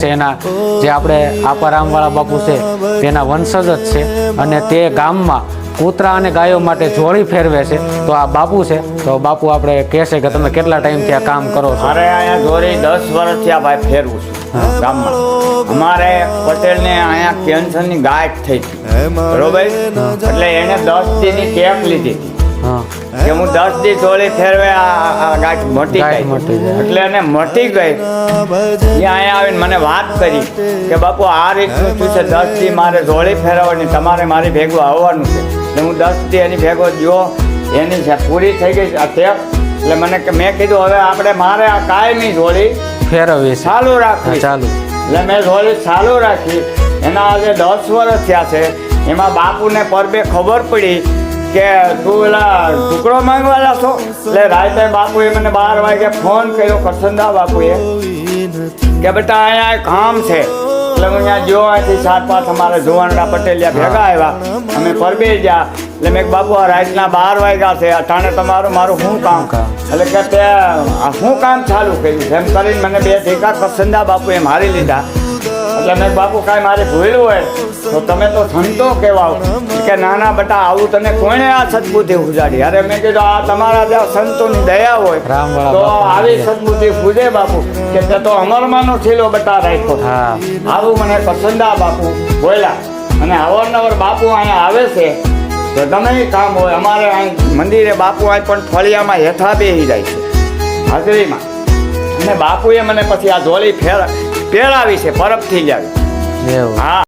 એના જે આપણે આપારામવાળા બાપુ છે તેના વંશજ જ છે અને તે ગામમાં કૂતરા અને ગાયો માટે જોડી ફેરવે છે. તો આ બાપુ છે, તો બાપુ આપણે કહેશે કે તમે કેટલા ટાઈમથી આ કામ કરો છો? મારે અહીંયા જોડી 10 વર્ષથી આ ભાઈ ફેરવું છું ગામમાં. અમારે પટેલને અહીંયા કેન્સરની ગાંઠ થઈ હતી, બરોબર? એટલે એને 10 દીની ટેપ લીધી હતી કે હું 10 દી જોડી ફેરવે આ ગાંઠ મટી ગઈ. એટલે એને મટી ગઈ. એ અહીંયા આવીને મને વાત કરી કે બાપુ આ રીતનું શું છે, 10 દી મારે જોડી ફેરવવાની, તમારે મારી ભેગું આવવાનું છે. એટલે હું 10 દી એની ભેગો ગયો, એની છે પૂરી થઈ ગઈ આ ટેપ. એટલે મેં કીધું હવે મારે આ કાયમી જોડી ફેરવવી ચાલુ રાખવી. એટલે મેં જોડી ચાલુ રાખી. એના આજે 10 વર્ષ થયા છે. એમાં બાપુને પરબે ખબર પડી કે તું પેલા ટુકડો માંગવાના છો. એટલે રાતે બાપુએ મને 12 વાગે ફોન કર્યો, કરસનદા બાપુએ, કે બેટા અહીંયા એક કામ છે. એટલે હું અહીંયા જો અહીંથી 7-5 અમારા જુવાનડા પટેલિયા ભેગા આવ્યા, અમે પરબે ગયા. એટલે મેં બાપુ આ રાતના 12 વાગ્યા છે, અટાણે મારું શું કામ? એટલે કે તે શું કામ ચાલુ કર્યું? એમ કરીને મને 2 ઠીકા કરસનદા બાપુએ મારી લીધા. એટલે મેં બાપુ કાંઈ મારે ભૂલ્યું હોય તો તમે તો સંતો કહેવાઓ. કે નાના બેટા આવું તને કોણે આ સદબુદ્ધિ ઉજાડી? અરે મેં કીધું આ તમારા જે સંતોની દયા હોય તો આવી સદબુદ્ધિ પૂજે બાપુ, કે તે તો અમરમાંનો છેલ્લો બેટા રાખ્યો. આવું મને કરસનદા બાપુ બોલ્યા. અને અવારનવાર બાપુ અહીંયા આવે છે તો ગમે કામ હોય અમારે અહીં મંદિરે બાપુ અહીં પણ ફળિયામાં હેઠા બેસી જાય છે હાજરીમાં. અને બાપુએ મને પછી આ જોડી ફેરાવી છે, પરબ થઈ જાય. હા.